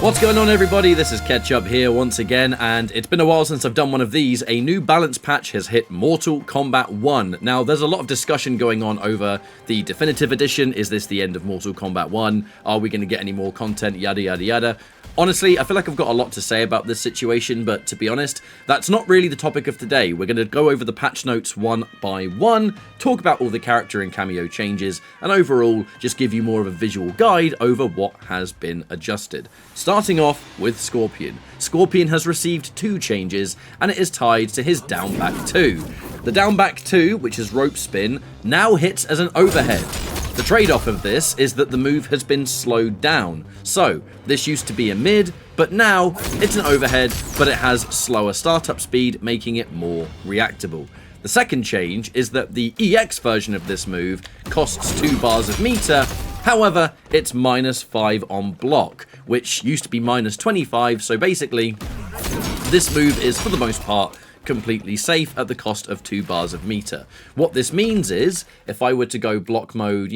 What's going on, everybody? This is Ketchup here once again, and it's been a while since I've done one of these. A new balance patch has hit Mortal Kombat 1. Now, there's a lot of discussion going on over the Definitive Edition. Is this the end of Mortal Kombat 1? Are we going to get any more content? Yada, yada, yada. Honestly, I feel like I've got a lot to say about this situation, but to be honest, that's not really the topic of today. We're going to go over the patch notes one by one, talk about all the character and cameo changes, and overall, just give you more of a visual guide over what has been adjusted. Starting off with Scorpion. Scorpion has received 2 changes, and it is tied to his down back 2. The down back 2, which is rope spin, now hits as an overhead. The trade-off of this is that the move has been slowed down. So, this used to be a mid, but now it's an overhead, but it has slower startup speed, making it more reactable. The second change is that the EX version of this move costs 2 bars of meter, however, it's -5 on block, which used to be -25, so basically, this move is, for the most part, completely safe at the cost of 2 bars of meter. What this means is, if I were to go block mode,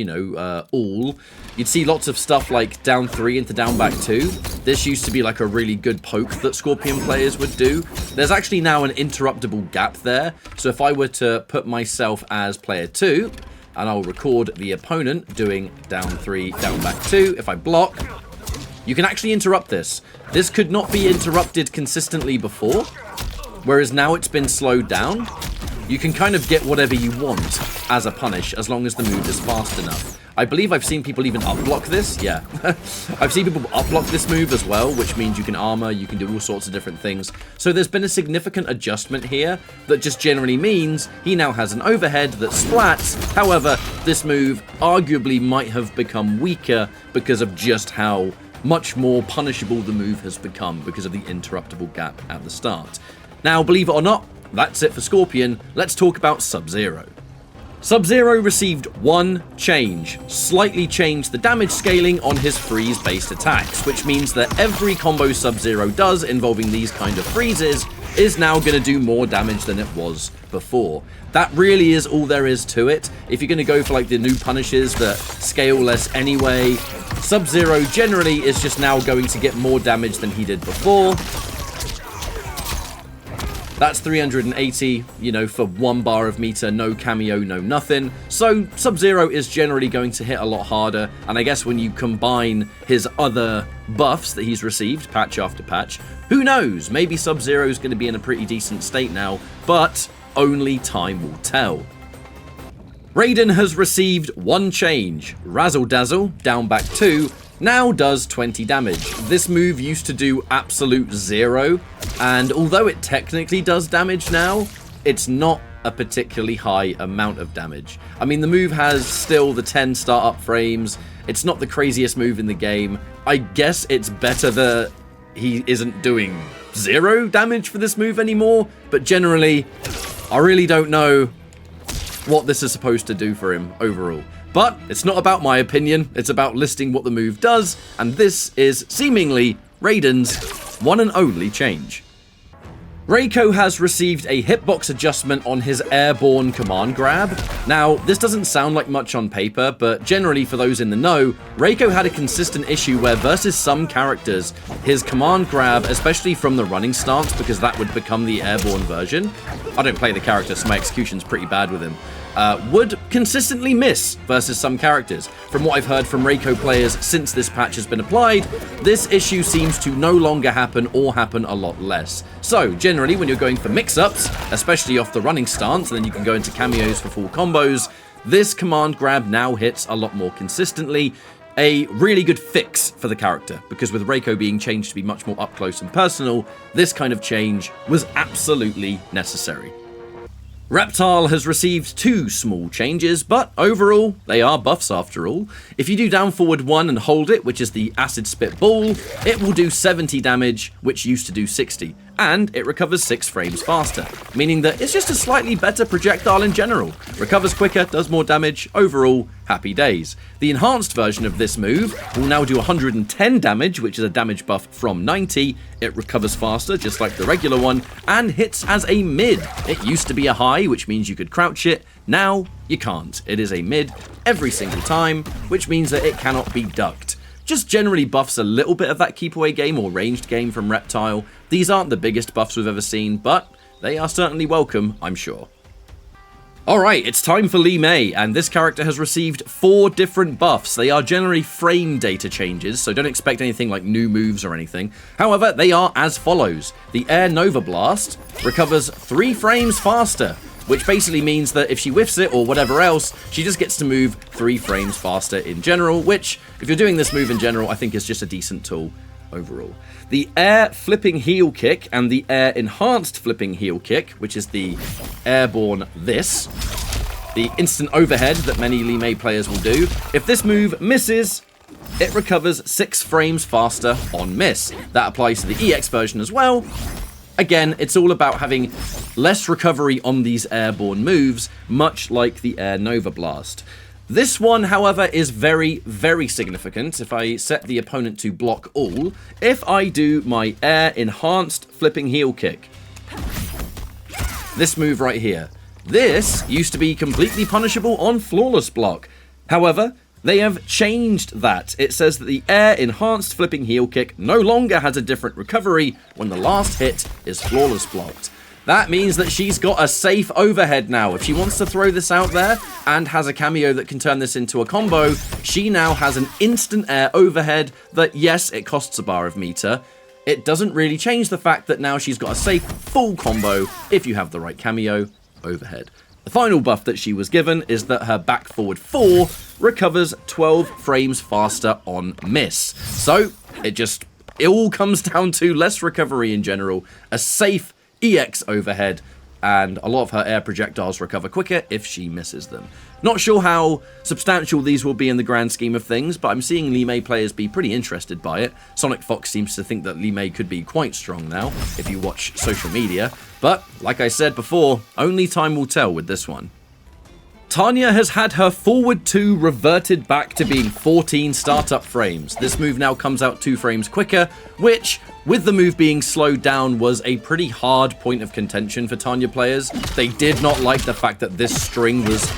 all, you'd see lots of stuff like down 3 into down back 2. This used to be like a really good poke that Scorpion players would do. There's actually now an interruptible gap there, so if I were to put myself as player 2, and I'll record the opponent doing down 3, down back 2, if I block, you can actually interrupt this. This could not be interrupted consistently before, whereas now it's been slowed down. You can kind of get whatever you want as a punish, as long as the move is fast enough. I believe I've seen people even up-block this, yeah. I've seen people up-block this move as well, which means you can armor, you can do all sorts of different things. So there's been a significant adjustment here that just generally means he now has an overhead that splats. However, this move arguably might have become weaker because of just how much more punishable the move has become because of the interruptible gap at the start. Now, believe it or not, that's it for Scorpion. Let's talk about Sub-Zero. Sub-Zero received 1 change, slightly changed the damage scaling on his freeze-based attacks, which means that every combo Sub-Zero does involving these kind of freezes is now going to do more damage than it was before. That really is all there is to it. If you're going to go for like the new punishes that scale less anyway, Sub-Zero generally is just now going to get more damage than he did before. That's 380, for 1 bar of meter, no cameo, no nothing. So Sub-Zero is generally going to hit a lot harder, and I guess when you combine his other buffs that he's received, patch after patch, who knows, maybe Sub-Zero is going to be in a pretty decent state now, but only time will tell. Raiden has received 1 change. Razzle Dazzle, down back 2, now does 20 damage. This move used to do absolute 0, and although it technically does damage now, it's not a particularly high amount of damage. I mean, the move has still the 10 startup frames. It's not the craziest move in the game. I guess it's better that he isn't doing 0 damage for this move anymore, but generally, I really don't know what this is supposed to do for him overall. But it's not about my opinion, it's about listing what the move does, and this is seemingly Raiden's one and only change. Reiko has received a hitbox adjustment on his airborne command grab. Now, this doesn't sound like much on paper, but generally for those in the know, Reiko had a consistent issue where versus some characters, his command grab, especially from the running stance, because that would become the airborne version, I don't play the character, so my execution's pretty bad with him, would consistently miss versus some characters. From what I've heard from Reiko players since this patch has been applied, this issue seems to no longer happen or happen a lot less. So, generally, when you're going for mix-ups, especially off the running stance, and then you can go into cameos for full combos, this command grab now hits a lot more consistently. A really good fix for the character, because with Reiko being changed to be much more up close and personal, this kind of change was absolutely necessary. Reptile has received 2 small changes, but overall, they are buffs after all. If you do down forward 1 and hold it, which is the acid spit ball, it will do 70 damage, which used to do 60. and it recovers 6 frames faster, meaning that it's just a slightly better projectile in general. Recovers quicker, does more damage, overall, happy days. The enhanced version of this move will now do 110 damage, which is a damage buff from 90. It recovers faster, just like the regular one, and hits as a mid. It used to be a high, which means you could crouch it. Now, you can't. It is a mid every single time, which means that it cannot be ducked. just generally buffs a little bit of that keep away game or ranged game from Reptile. These aren't the biggest buffs we've ever seen, but they are certainly welcome, I'm sure. Alright, it's time for Li Mei, and this character has received 4 different buffs. They are generally frame data changes, so don't expect anything like new moves or anything. However, they are as follows. The Air Nova Blast recovers 3 frames faster, which basically means that if she whiffs it or whatever else, she just gets to move 3 frames faster in general, which, if you're doing this move in general, I think is just a decent tool overall. The Air Flipping Heel Kick and the Air Enhanced Flipping Heel Kick, which is the airborne this, the instant overhead that many Li Mei players will do. If this move misses, it recovers 6 frames faster on miss. That applies to the EX version as well. Again, it's all about having less recovery on these airborne moves, much like the Air Nova Blast. This one, however, is very, very significant. If I set the opponent to block all, if I do my Air Enhanced Flipping Heel Kick, this move right here, this used to be completely punishable on Flawless Block. However, they have changed that. It says that the Air Enhanced Flipping Heel Kick no longer has a different recovery when the last hit is Flawless Blocked. That means that she's got a safe overhead now. If she wants to throw this out there and has a cameo that can turn this into a combo, she now has an instant air overhead that, yes, it costs a bar of meter. It doesn't really change the fact that now she's got a safe full combo if you have the right cameo overhead. The final buff that she was given is that her back forward 4 recovers 12 frames faster on miss. So it all comes down to less recovery in general, a safe EX overhead, and a lot of her air projectiles recover quicker if she misses them. Not sure how substantial these will be in the grand scheme of things, but I'm seeing Li Mei players be pretty interested by it. Sonic Fox seems to think that Li Mei could be quite strong now, if you watch social media. But, like I said before, only time will tell with this one. Tanya has had her forward 2 reverted back to being 14 startup frames. This move now comes out 2 frames quicker, which, with the move being slowed down, was a pretty hard point of contention for Tanya players. They did not like the fact that this string was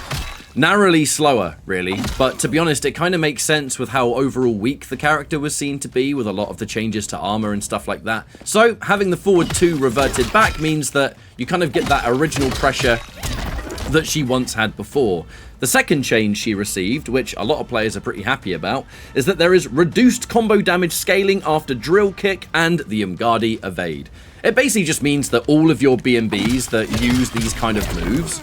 narrowly slower, really. But to be honest, it kind of makes sense with how overall weak the character was seen to be with a lot of the changes to armor and stuff like that. So having the forward 2 reverted back means that you kind of get that original pressure that she once had before. The second change she received, which a lot of players are pretty happy about, is that there is reduced combo damage scaling after Drill Kick and the Umgadi Evade. It basically just means that all of your BMBs that use these kind of moves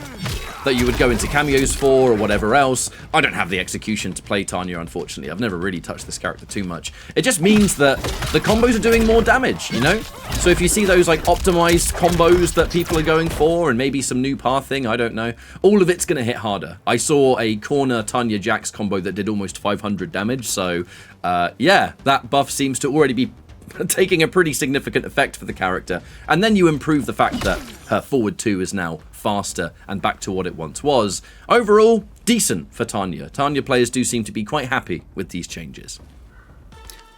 that you would go into cameos for or whatever else. I don't have the execution to play Tanya, unfortunately. I've never really touched this character too much. It just means that the combos are doing more damage, you know? So if you see those like optimized combos that people are going for and maybe some new pathing, I don't know, all of it's going to hit harder. I saw a corner Tanya Jax combo that did almost 500 damage. So yeah, that buff seems to already be taking a pretty significant effect for the character. And then you improve the fact that her forward 2 is now faster and back to what it once was. Overall, decent for Tanya. Tanya players do seem to be quite happy with these changes.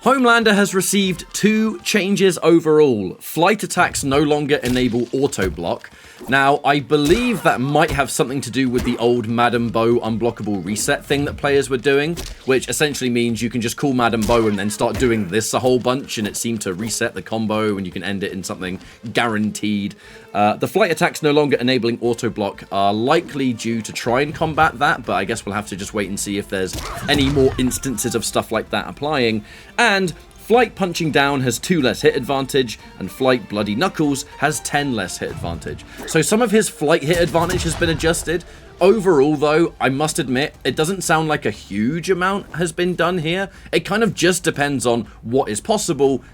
Homelander has received 2 changes overall. Flight attacks no longer enable auto block. Now, I believe that might have something to do with the old Madame Bo unblockable reset thing that players were doing, which essentially means you can just call Madame Bo and then start doing this a whole bunch, and it seemed to reset the combo, and you can end it in something guaranteed. The flight attacks no longer enabling auto block are likely due to try and combat that, but I guess we'll have to just wait and see if there's any more instances of stuff like that applying. And Flight Punching Down has 2 less hit advantage, and Flight Bloody Knuckles has 10 less hit advantage. So some of his flight hit advantage has been adjusted. Overall, though, I must admit, it doesn't sound like a huge amount has been done here. It kind of just depends on what is possible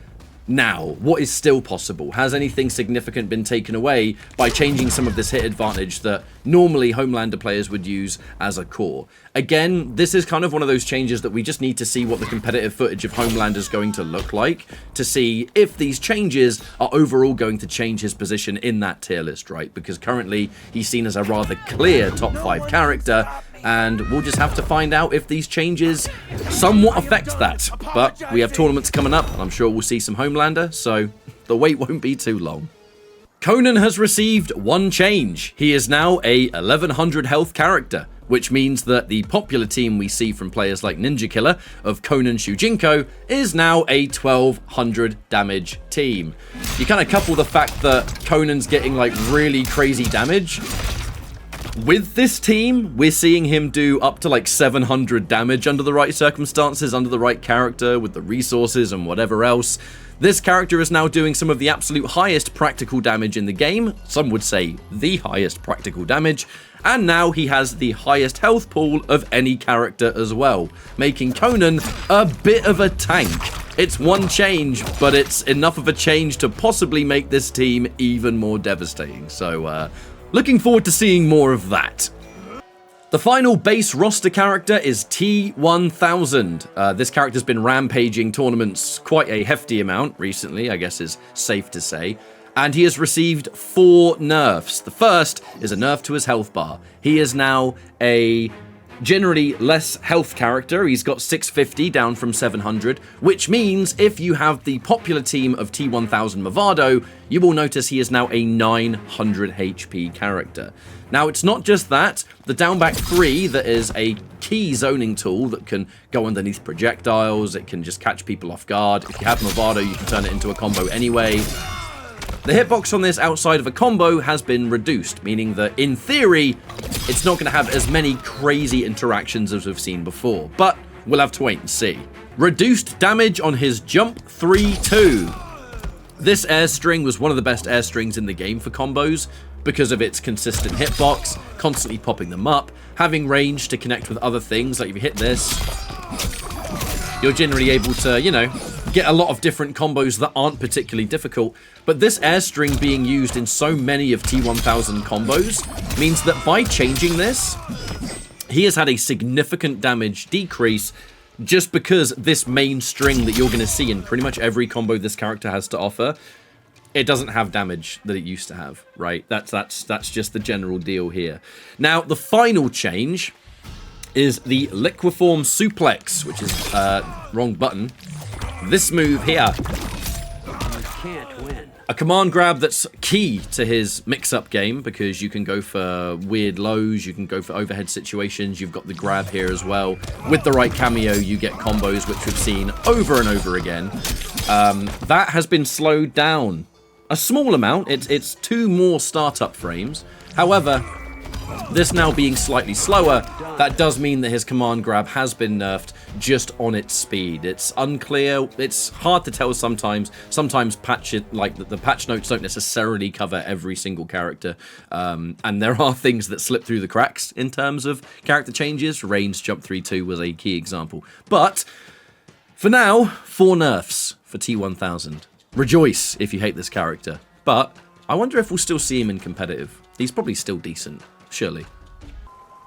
now. What is still possible? Has anything significant been taken away by changing some of this hit advantage that normally Homelander players would use as a core? Again, this is kind of one of those changes that we just need to see what the competitive footage of Homelander is going to look like to see if these changes are overall going to change his position in that tier list, right? Because currently he's seen as a rather clear top 5 character, and we'll just have to find out if these changes somewhat affect that. But we have tournaments coming up, and I'm sure we'll see some Homelander, so the wait won't be too long. Conan has received 1 change. He is now a 1100 health character. which means that the popular team we see from players like Ninja Killer of Conan Shujinko is now a 1200 damage team. You kind of couple the fact that Conan's getting like really crazy damage. With this team, we're seeing him do up to like 700 damage under the right circumstances, under the right character, with the resources and whatever else. This character is now doing some of the absolute highest practical damage in the game. Some would say the highest practical damage. And now he has the highest health pool of any character as well, making Conan a bit of a tank. It's one change, but it's enough of a change to possibly make this team even more devastating. So, looking forward to seeing more of that. The final base roster character is T1000. This character's been rampaging tournaments quite a hefty amount recently, I guess is safe to say. And he has received 4 nerfs. The first is a nerf to his health bar. He is now a generally less health character. He's got 650 down from 700, which means if you have the popular team of T1000 Movado, you will notice he is now a 900 HP character. Now, it's not just that. The down back 3, that is a key zoning tool that can go underneath projectiles. It can just catch people off guard. If you have Movado, you can turn it into a combo anyway. The hitbox on this outside of a combo has been reduced, meaning that in theory, it's not going to have as many crazy interactions as we've seen before, but we'll have to wait and see. Reduced damage on his jump 3-2. This air string was one of the best air strings in the game for combos because of its consistent hitbox, constantly popping them up, having range to connect with other things, like if you hit this, you're generally able to, you know, get a lot of different combos that aren't particularly difficult. But this air string being used in so many of T1000 combos means that by changing this, he has had a significant damage decrease just because this main string that you're going to see in pretty much every combo this character has to offer, it doesn't have damage that it used to have, right? That's just the general deal here. Now, the final change is the Liquiform Suplex, which is, wrong button. This move here. You can't win. A command grab that's key to his mix-up game because you can go for weird lows, you can go for overhead situations, you've got the grab here as well. With the right cameo, you get combos, which we've seen over and over again. That has been slowed down a small amount. It's 2 more startup frames. However, this now being slightly slower, that does mean that his command grab has been nerfed just on its speed. It's unclear, it's hard to tell sometimes. Sometimes the patch notes don't necessarily cover every single character. And there are things that slip through the cracks in terms of character changes. Rain's jump 3-2 was a key example. But for now, 4 nerfs for T1000. Rejoice if you hate this character. But I wonder if we'll still see him in competitive. He's probably still decent. Surely.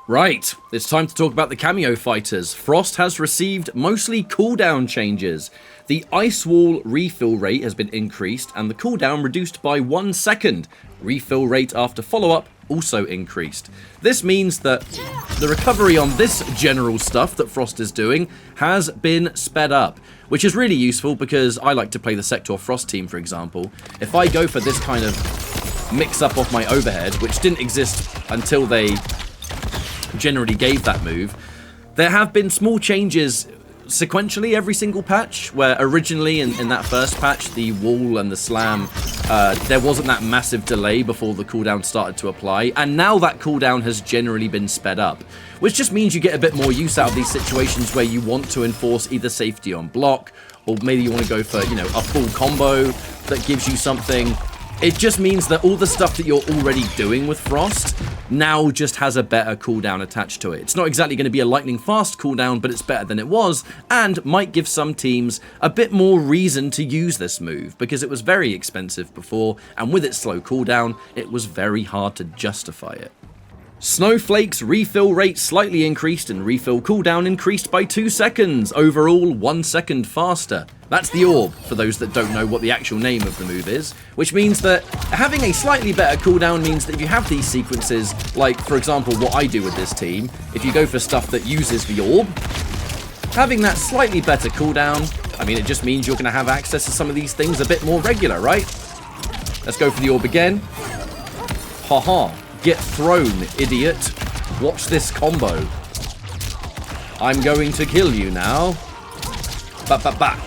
Right, it's time to talk about the cameo fighters. Frost has received mostly cooldown changes. The Ice Wall refill rate has been increased and the cooldown reduced by 1 second. Refill rate after follow-up also increased. This means that the recovery on this general stuff that Frost is doing has been sped up, which is really useful because I like to play the Sector Frost team, for example. If I go for this kind of mix up off my overhead, which didn't exist until they generally gave that move, there have been small changes sequentially every single patch, where originally in that first patch, the wall and the slam, there wasn't that massive delay before the cooldown started to apply, and now that cooldown has generally been sped up, which just means you get a bit more use out of these situations where you want to enforce either safety on block, or maybe you want to go for, you know, a full combo that gives you something. It just means that all the stuff that you're already doing with Frost now just has a better cooldown attached to it. It's not exactly going to be a lightning fast cooldown, but it's better than it was, and might give some teams a bit more reason to use this move, because it was very expensive before, and with its slow cooldown, it was very hard to justify it. Snowflake's refill rate slightly increased and refill cooldown increased by 2 seconds, overall 1 second faster. That's the orb, for those that don't know what the actual name of the move is, which means that having a slightly better cooldown means that if you have these sequences, like for example what I do with this team, if you go for stuff that uses the orb, having that slightly better cooldown, I mean, it just means you're going to have access to some of these things a bit more regular, right? Let's go for the orb again. Haha. Get thrown, idiot. Watch this combo. I'm going to kill you now. Ba.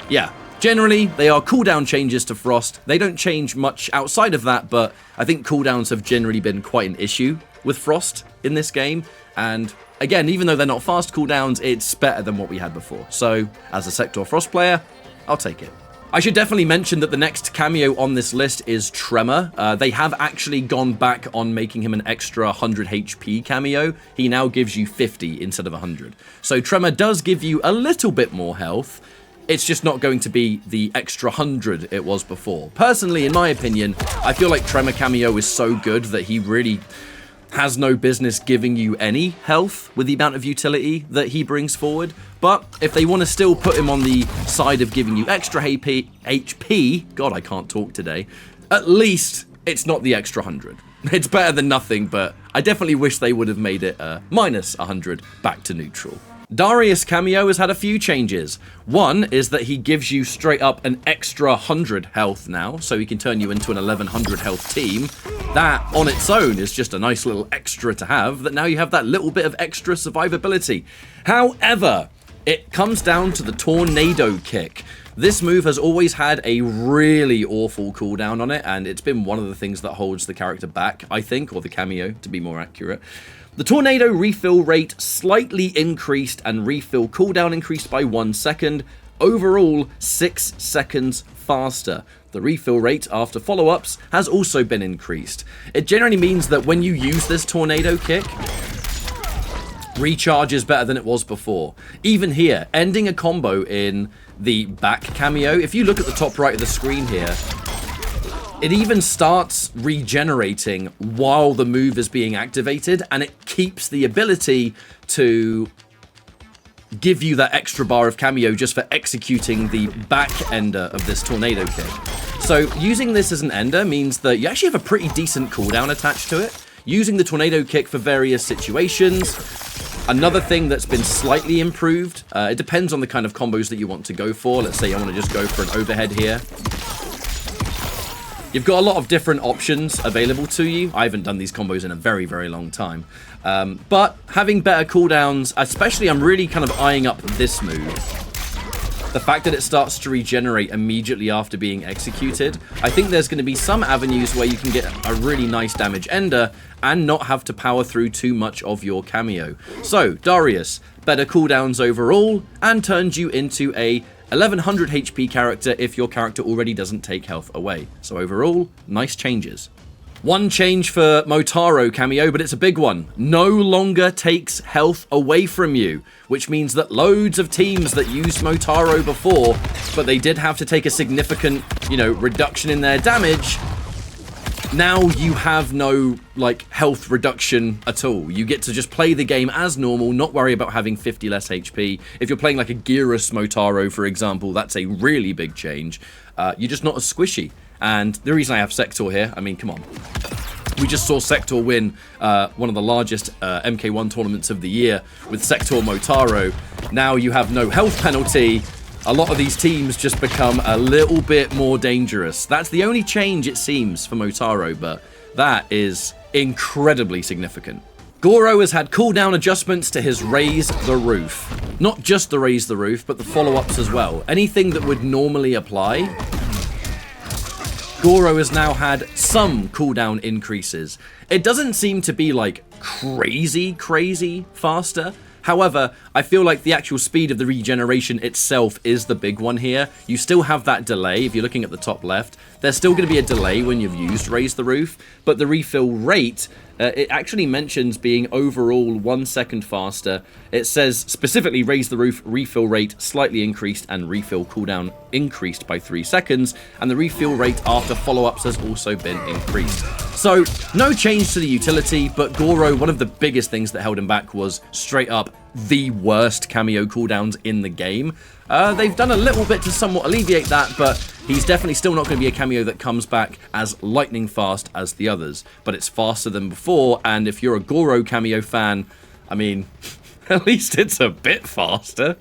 Yeah, generally, they are cooldown changes to Frost. They don't change much outside of that, but I think cooldowns have generally been quite an issue with Frost in this game. And again, even though they're not fast cooldowns, it's better than what we had before. So, as a Sector Frost player, I'll take it. I should definitely mention that the next cameo on this list is Tremor. They have actually gone back on making him an extra 100 HP cameo. He now gives you 50 instead of 100. So Tremor does give you a little bit more health. It's just not going to be the extra 100 it was before. Personally, in my opinion, I feel like Tremor cameo is so good that he really has no business giving you any health with the amount of utility that he brings forward. But if they want to still put him on the side of giving you extra HP, God, I can't talk today, at least it's not the extra 100. It's better than nothing, but I definitely wish they would have made it minus 100 back to neutral. Darius cameo has had a few changes. One is that he gives you straight up an extra 100 health now, so he can turn you into an 1100 health team. That on its own is just a nice little extra to have, that now you have that little bit of extra survivability. However, it comes down to the tornado kick. This move has always had a really awful cooldown on it, and it's been one of the things that holds the character back, I think, or the cameo, to be more accurate. The tornado refill rate slightly increased and refill cooldown increased by 1 second. Overall, 6 seconds faster. The refill rate after follow-ups has also been increased. It generally means that when you use this tornado kick, recharge is better than it was before. Even here, ending a combo in the back cameo, if you look at the top right of the screen here, it even starts regenerating while the move is being activated, and it keeps the ability to give you that extra bar of cameo just for executing the back ender of this tornado kick. So using this as an ender means that you actually have a pretty decent cooldown attached to it. Using the tornado kick for various situations. Another thing that's been slightly improved, it depends on the kind of combos that you want to go for. Let's say I want to just go for an overhead here. You've got a lot of different options available to you. I haven't done these combos in a very, very long time. But having better cooldowns, especially I'm really kind of eyeing up this move. The fact that it starts to regenerate immediately after being executed. I think there's going to be some avenues where you can get a really nice damage ender and not have to power through too much of your cameo. So, Darius, better cooldowns overall and turns you into a 1100 HP character if your character already doesn't take health away. So overall, nice changes. One change for Motaro cameo, but it's a big one. No longer takes health away from you, which means that loads of teams that used Motaro before, but they did have to take a significant, reduction in their damage, now you have no, health reduction at all. You get to just play the game as normal, not worry about having 50 less HP. If you're playing like a Gyrus Motaro, for example, that's a really big change. You're just not as squishy. And the reason I have Sector here, I mean, come on. We just saw Sector win one of the largest MK1 tournaments of the year with Sector Motaro. Now you have no health penalty. A lot of these teams just become a little bit more dangerous. That's the only change, it seems, for Motaro, but that is incredibly significant. Goro has had cooldown adjustments to his Raise the Roof. Not just the Raise the Roof, but the follow-ups as well. Anything that would normally apply, Goro has now had some cooldown increases. It doesn't seem to be crazy faster. However, I feel like the actual speed of the regeneration itself is the big one here. You still have that delay. If you're looking at the top left, there's still going to be a delay when you've used Raise the Roof, but the refill rate, it actually mentions being overall 1 second faster. It says specifically Raise the Roof refill rate slightly increased and refill cooldown increased by 3 seconds, and the refill rate after follow-ups has also been increased. So, no change to the utility, but Goro, one of the biggest things that held him back was straight up the worst cameo cooldowns in the game. They've done a little bit to somewhat alleviate that, but he's definitely still not going to be a cameo that comes back as lightning fast as the others. But it's faster than before, and if you're a Goro cameo fan, I mean, at least it's a bit faster.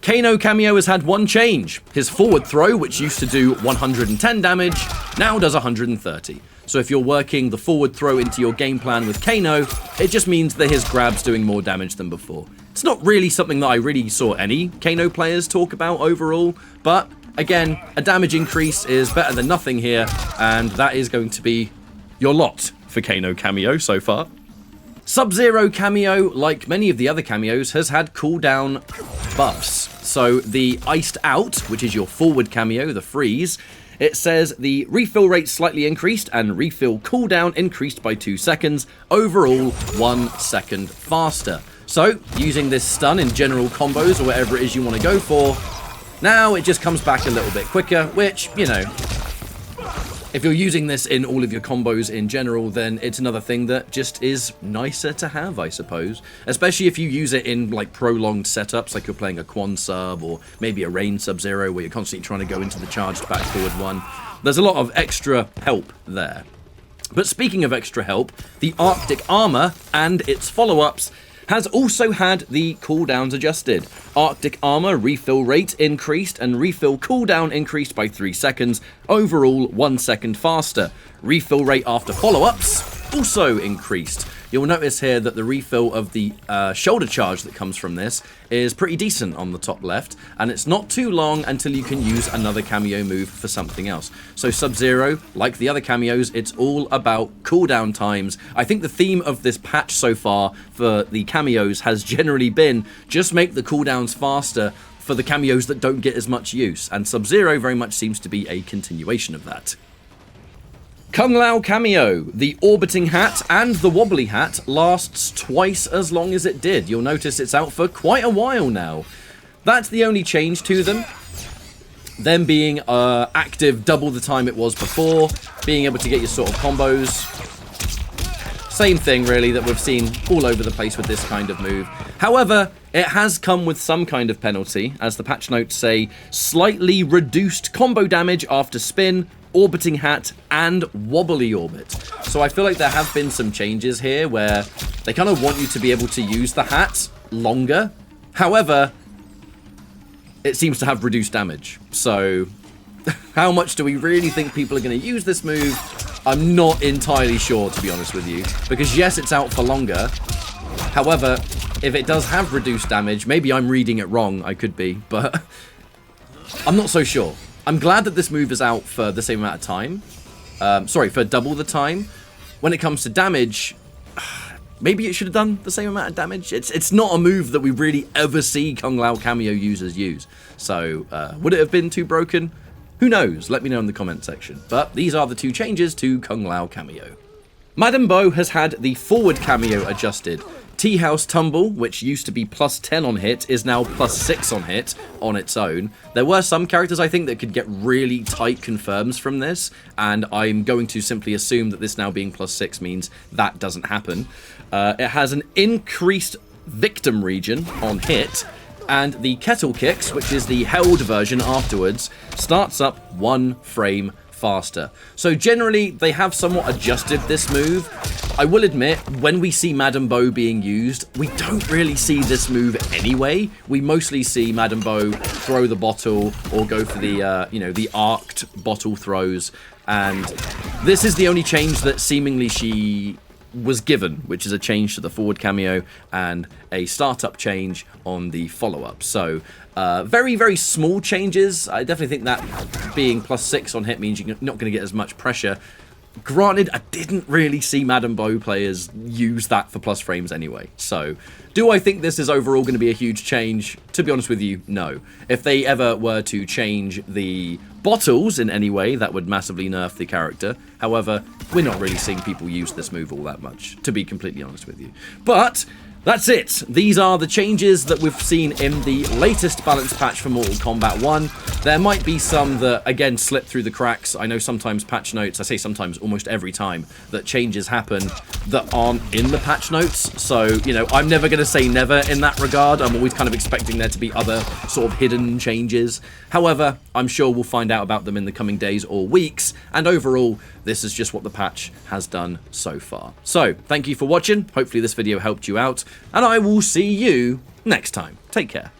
Kano cameo has had one change. His forward throw, which used to do 110 damage, now does 130. So if you're working the forward throw into your game plan with Kano, it just means that his grab's doing more damage than before. It's not really something that I really saw any Kano players talk about overall, but again, a damage increase is better than nothing here, and that is going to be your lot for Kano cameo so far. Sub-Zero cameo, like many of the other cameos, has had cooldown buffs. So the Iced Out, which is your forward cameo, the freeze, it says the refill rate slightly increased and refill cooldown increased by 2 seconds, overall 1 second faster. So, using this stun in general combos or whatever it is you want to go for, now it just comes back a little bit quicker, which, you know, if you're using this in all of your combos in general, then it's another thing that just is nicer to have, I suppose. Especially if you use it in like prolonged setups, like you're playing a Quan sub or maybe a Rain Sub-Zero where you're constantly trying to go into the charged back forward one. There's a lot of extra help there. But speaking of extra help, the Arctic Armor and its follow-ups has also had the cooldowns adjusted. Arctic Armor refill rate increased and refill cooldown increased by 3 seconds, overall 1 second faster. Refill rate after follow-ups also increased. You'll notice here that the refill of the shoulder charge that comes from this is pretty decent on the top left, and it's not too long until you can use another cameo move for something else. So Sub-Zero, like the other cameos, it's all about cooldown times. I think the theme of this patch so far for the cameos has generally been just make the cooldowns faster for the cameos that don't get as much use, and Sub-Zero very much seems to be a continuation of that. Kung Lao cameo. The orbiting hat and the wobbly hat lasts twice as long as it did. You'll notice it's out for quite a while now. That's the only change to them. Them being active double the time it was before, being able to get your sort of combos. Same thing really that we've seen all over the place with this kind of move. However, it has come with some kind of penalty, as the patch notes say, slightly reduced combo damage after spin, orbiting hat, and wobbly orbit. So I feel like there have been some changes here where they kind of want you to be able to use the hat longer. However, it seems to have reduced damage. So how much do we really think people are going to use this move? I'm not entirely sure, to be honest with you. Because yes, it's out for longer. However, if it does have reduced damage, maybe I'm reading it wrong, I could be, but I'm not so sure. I'm glad that this move is out for the same amount of time. Sorry, for double the time. When it comes to damage, maybe it should have done the same amount of damage. It's not a move that we really ever see Kung Lao cameo users use. So, would it have been too broken? Who knows? Let me know in the comment section. But these are the two changes to Kung Lao cameo. Madame Bo has had the forward cameo adjusted. Tea House Tumble, which used to be plus 10 on hit, is now plus 6 on hit on its own. There were some characters, I think, that could get really tight confirms from this, and I'm going to simply assume that this now being plus 6 means that doesn't happen. It has an increased victim region on hit, and the Kettle Kicks, which is the held version afterwards, starts up 1 frame faster. So generally, they have somewhat adjusted this move. I will admit, when we see Madame Bo being used, we don't really see this move anyway. We mostly see Madame Bo throw the bottle or go for the, you know, the arced bottle throws. And this is the only change that seemingly she was given, which is a change to the forward cameo and a startup change on the follow-up. So very, very small changes. I definitely think that being plus 6 on hit means you're not going to get as much pressure. Granted, I didn't really see Madame Bo players use that for plus frames anyway. So, do I think this is overall going to be a huge change? To be honest with you, no. If they ever were to change the bottles in any way, that would massively nerf the character. However, we're not really seeing people use this move all that much, to be completely honest with you. But that's it. These are the changes that we've seen in the latest balance patch for Mortal Kombat 1. There might be some that, again, slip through the cracks. I know sometimes patch notes, I say sometimes, almost every time, that changes happen that aren't in the patch notes. So, you know, I'm never going to say never in that regard. I'm always kind of expecting there to be other sort of hidden changes. However, I'm sure we'll find out about them in the coming days or weeks. And overall, this is just what the patch has done so far. So, thank you for watching. Hopefully this video helped you out. And I will see you next time. Take care.